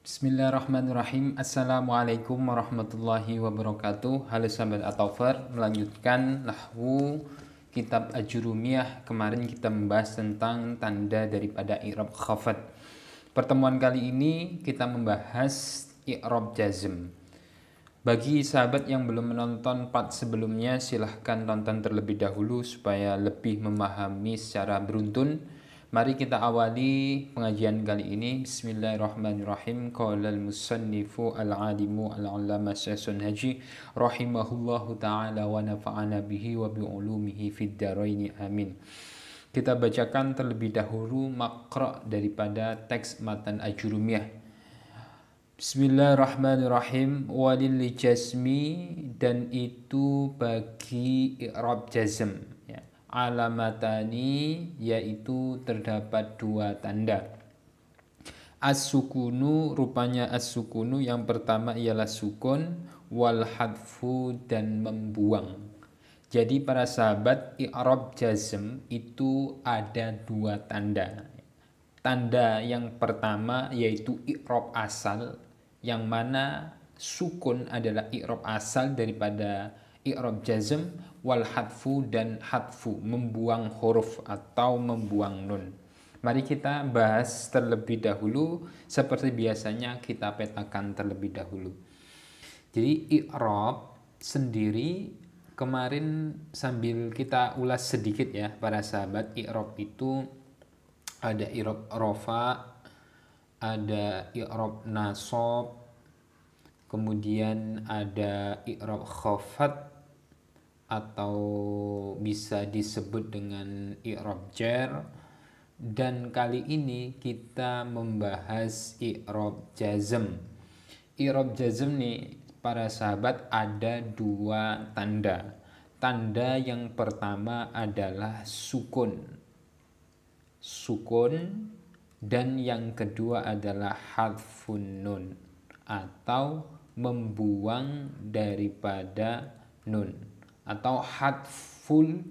Bismillahirrahmanirrahim. Assalamualaikum warahmatullahi wabarakatuh. Halo sahabat At-Tawfar, melanjutkan nahwu kitab Ajurumiyah. Kemarin kita membahas tentang tanda daripada i'rab khafad. Pertemuan kali ini kita membahas i'rab jazm. Bagi sahabat yang belum menonton part sebelumnya, silahkan tonton terlebih dahulu supaya lebih memahami secara beruntun. Mari kita awali pengajian kali ini. Bismillahirrahmanirrahim. Qala al-musannifu al-alimu al-allama Syaikhul Haji rahimahullahu ta'ala wa nafa'ana bihi wa bi'ulumihi fid dharaini amin. Kita bacakan terlebih dahulu makra daripada teks matan Ajurumiyah. Bismillahirrahmanirrahim. Walil jazmi, dan itu bagi i'rab jazm, alamatani, yaitu terdapat dua tanda. As-sukunu, rupanya as-sukunu yang pertama ialah sukun, wal hadfu, dan membuang. Jadi para sahabat, i'rab jazm itu ada dua tanda. Tanda yang pertama yaitu i'rab asal, yang mana sukun adalah i'rab asal daripada i'rab jazm, wal hadfu, dan hadfu, membuang huruf atau membuang nun. Mari kita bahas terlebih dahulu. Seperti biasanya kita petakan terlebih dahulu. Jadi i'rab sendiri kemarin sambil kita ulas sedikit ya para sahabat. I'rab itu ada i'rab rofa, ada i'rab nasab, kemudian ada i'rab khafad atau bisa disebut dengan i'rab jar, dan kali ini kita membahas i'rab jazm. I'rab jazm nih para sahabat ada dua tanda. Tanda yang pertama adalah sukun, dan yang kedua adalah hadfun nun atau membuang daripada nun, atau hadful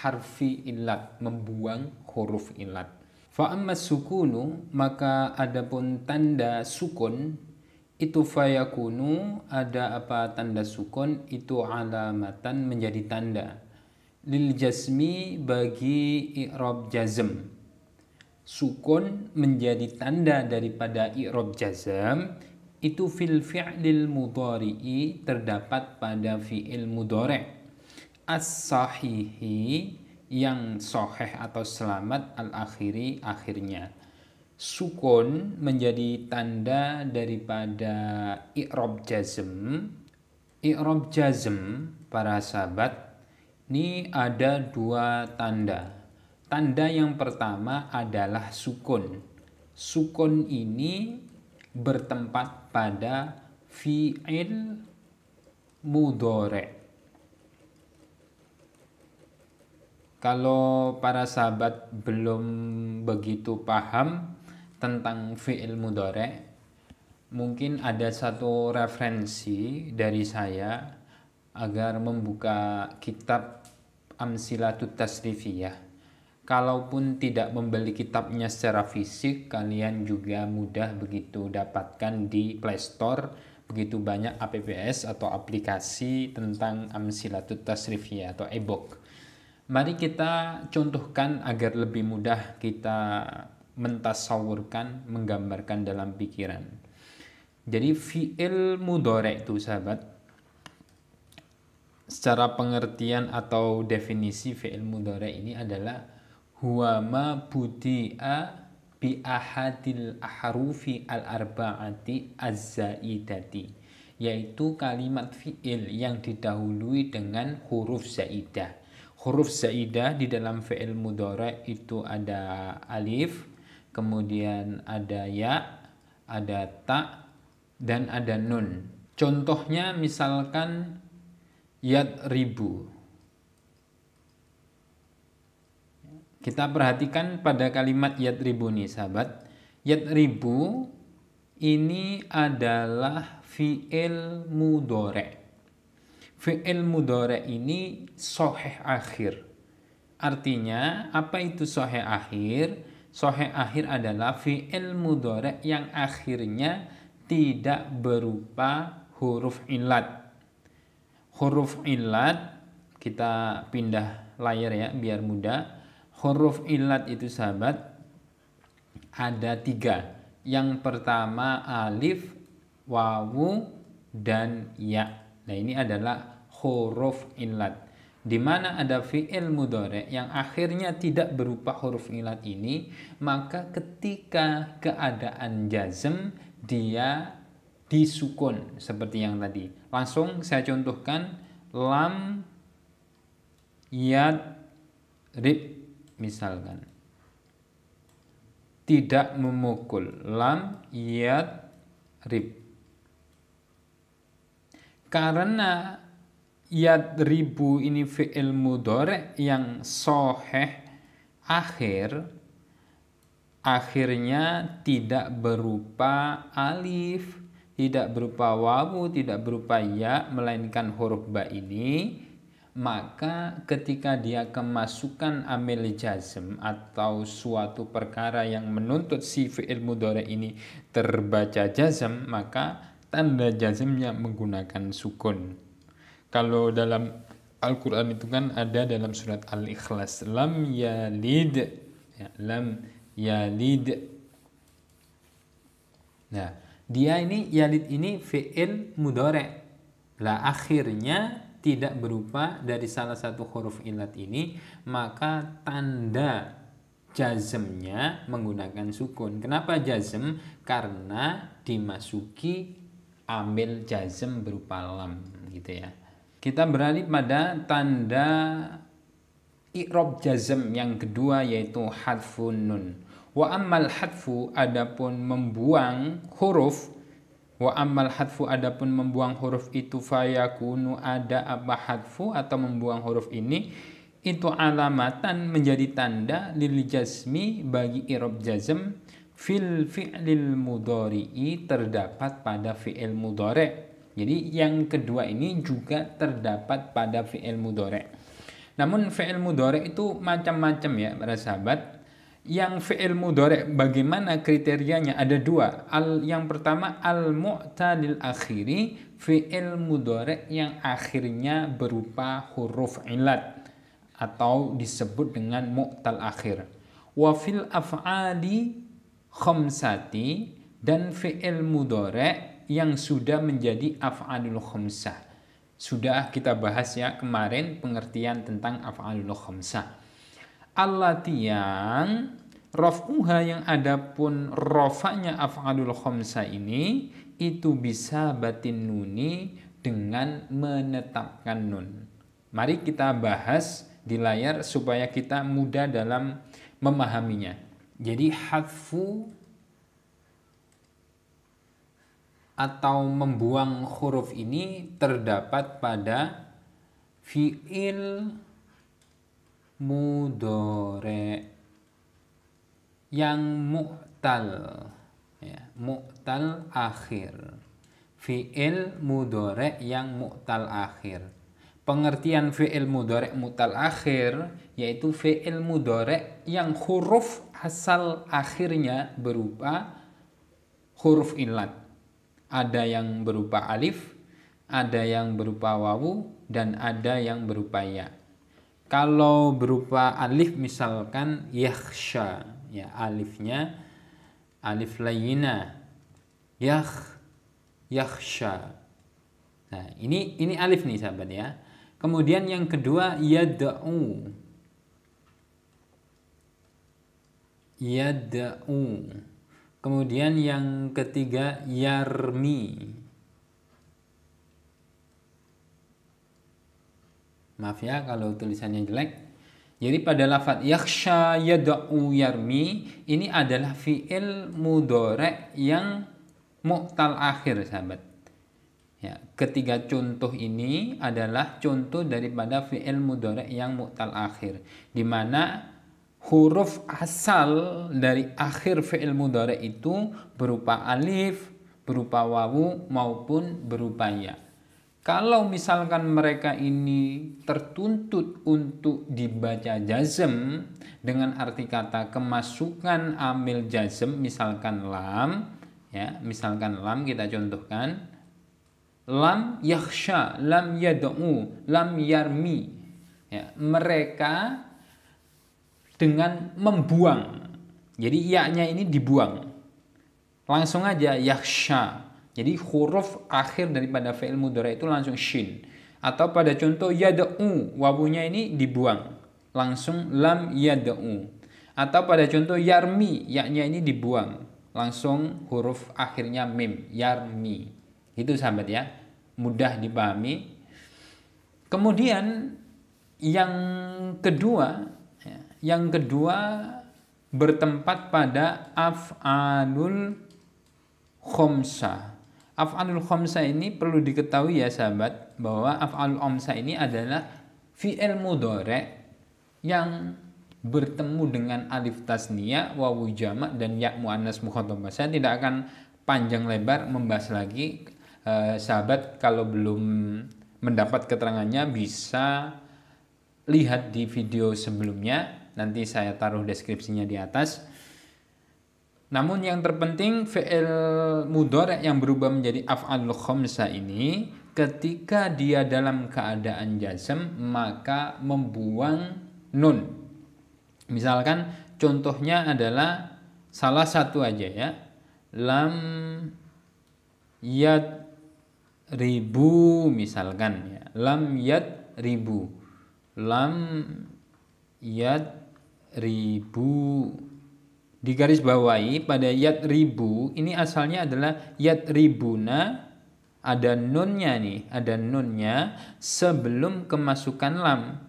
harfi illat, membuang huruf illat. Fa amma sukunu, maka adapun tanda sukun itu fayakunu, ada apa tanda sukun itu alamatan, menjadi tanda, lil jazmi, bagi i'rab jazm. Sukun menjadi tanda daripada i'rab jazm itu fil fi'lil mudhari'i, terdapat pada fi'il mudhari' as-sahihi, yang sahih atau selamat, al-akhiri, akhirnya. Sukun menjadi tanda daripada i'rab jazm. I'rab jazm para sahabat ini ada dua tanda. Tanda yang pertama adalah sukun. Sukun ini bertempat pada fi'il mudhari'. Kalau para sahabat belum begitu paham tentang fi'il mudhari', mungkin ada satu referensi dari saya agar membuka kitab Amsilatut Tasrifiyah. Kalaupun tidak membeli kitabnya secara fisik, kalian juga mudah begitu dapatkan di Play Store. Begitu banyak apps atau aplikasi tentang Amsilatut Tasrifiyah atau e-book. Mari kita contohkan agar lebih mudah kita mentasawurkan, menggambarkan dalam pikiran. Jadi fi'il mudhari' itu sahabat, secara pengertian atau definisi fi'il mudhari' ini adalah huwa ma budi'a bi ahadil ahrufi al-arba'ati az-zaidati, yaitu kalimat fi'il yang didahului dengan huruf zaidah. Huruf zaidah di dalam fi'il mudhari' itu ada alif, kemudian ada ya, ada ta, dan ada nun. Contohnya misalkan yadribu. Kita perhatikan pada kalimat yadribu nih sahabat. Yadribu ini adalah fi'il mudhari'. Fi'il mudhari' ini sahih akhir. Artinya apa itu sahih akhir? Sahih akhir adalah fi'il mudhari' yang akhirnya tidak berupa huruf illat. Huruf illat, kita pindah layar ya biar mudah. Huruf illat itu sahabat ada 3. Yang pertama alif, wawu, dan ya. Nah ini adalah huruf illat. Di mana ada fi'il mudhari yang akhirnya tidak berupa huruf illat ini, maka ketika keadaan jazm dia disukun seperti yang tadi. Langsung saya contohkan lam yad rib misalkan. Tidak memukul, lam yad rib. Karena yadribu ini fi'il mudhari yang sahih akhirnya tidak berupa alif, tidak berupa wawu, tidak berupa ya, melainkan huruf ba ini, maka ketika dia kemasukan amil jazm atau suatu perkara yang menuntut si fi'il mudhari ini terbaca jazm, maka tanda jazmnya menggunakan sukun. Kalau dalam Al-Quran itu kan ada dalam surat Al-Ikhlas, lam yalid, ya, lam yalid. Nah, dia ini yalid ini fi'il mudhari. Lah akhirnya tidak berupa dari salah satu huruf illat ini, maka tanda jazmnya menggunakan sukun. Kenapa jazm? Karena dimasuki amil jazm berupa lam gitu ya. Kita beralih pada tanda i'rab jazm yang kedua, yaitu hadfun nun. Wa ammal hadfu, adapun membuang huruf, wa ammal hadfu, adapun membuang huruf itu fayakunu, ada apa hadfu atau membuang huruf ini itu alamatan, menjadi tanda lil jazmi, bagi i'rab jazm fil fi'lil mudhari'i, terdapat pada fi'il mudhari'. Jadi yang kedua ini juga terdapat pada fi'il mudhari'. Namun fi'il mudhari' itu macam-macam ya para sahabat. Yang fi'il mudhari' bagaimana kriterianya? Ada 2. Yang pertama al-mu'talil akhiri, fi'il mudhari' yang akhirnya berupa huruf illat atau disebut dengan mu'tal akhir. Wa fil af'ali khamsati, dan fi'il mudhari' yang sudah menjadi af'alul khamsah. Sudah kita bahas ya kemarin pengertian tentang af'alul khamsah. Allati, yang raf'uha, yang adapun rafa'nya af'alul khamsah ini itu bisa batin nuni, dengan menetapkan nun. Mari kita bahas di layar supaya kita mudah dalam memahaminya. Jadi hadfu atau membuang huruf ini terdapat pada fi'il mudhari' yang mu'tal ya, mu'tal akhir. Fi'il mudhari' yang mu'tal akhir. Pengertian fi'il mudhari' mu'tal akhir yaitu fi'il mudhari' yang huruf asal akhirnya berupa huruf illat. Ada yang berupa alif, ada yang berupa wawu, dan ada yang berupa ya. Kalau berupa alif misalkan yakhsha, ya alifnya alif layyina, yakhsha. Nah, ini alif nih sahabat ya. Kemudian yang kedua yad'u. Kemudian yang ketiga yarmi. Maaf ya kalau tulisannya jelek. Jadi pada lafadz yakhsha, yad'u, yarmi ini adalah fi'il mudhari' yang mu'tal akhir sahabat. Ya, ketiga contoh ini adalah contoh daripada fi'il mudhari' yang mu'tal akhir, di mana huruf asal dari akhir fi'il mudhari' itu berupa alif, berupa wawu, maupun berupa ya. Kalau misalkan mereka ini tertuntut untuk dibaca jazm dengan arti kata kemasukan amil jazm, misalkan lam, Ya, misalkan lam kita contohkan lam yakhsha, lam yad'u, lam yarmi. Ya, mereka dengan membuang. Jadi ya-nya ini dibuang. Langsung aja yakhsha. Jadi huruf akhir daripada fi'il mudhari itu langsung shin. Atau pada contoh yad'u, wawunya ini dibuang. Langsung lam yad'u. Atau pada contoh yarmi, ya-nya ini dibuang. Langsung huruf akhirnya mim, yarmi. Itu sahabat ya. Mudah dipahami. Kemudian yang kedua bertempat pada af'alul khomsa. Af'alul khomsa ini perlu diketahui ya sahabat, bahwa af'alul khomsa ini adalah fi'il mudhari yang bertemu dengan alif tasniyah, wawu jamak dan ya muannas mukhatabah. Saya tidak akan panjang lebar membahas lagi. Sahabat kalau belum mendapat keterangannya bisa lihat di video sebelumnya. Nanti saya taruh deskripsinya di atas. Namun yang terpenting fi'il mudhari yang berubah menjadi af'alul khamsa ini ketika dia dalam keadaan jazm maka membuang nun. Misalkan contohnya adalah salah satu aja ya. Lam yad ribu misalkan ya. Lam yad ribu. Lam yad ribu. Di garis bawahi pada yad ribu ini asalnya adalah yad ribuna, ada nunnya nih, ada nunnya sebelum kemasukan lam,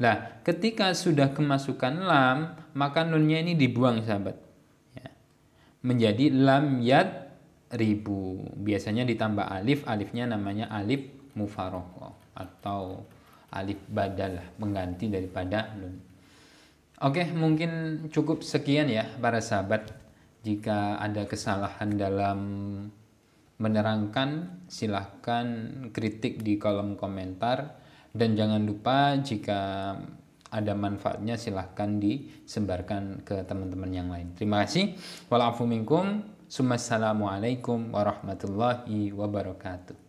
Nah, ketika sudah kemasukan lam, maka nunnya ini dibuang sahabat. Ya. Menjadi lam yad ribu. Biasanya ditambah alif, alifnya namanya alif mufaraqah atau alif badal, mengganti daripada nun. Oke, mungkin cukup sekian ya para sahabat. Jika ada kesalahan dalam menerangkan, silahkan kritik di kolom komentar. Dan jangan lupa jika ada manfaatnya silahkan disebarkan ke teman-teman yang lain. Terima kasih. Walafu minkum. Assalamualaikum warahmatullahi wabarakatuh.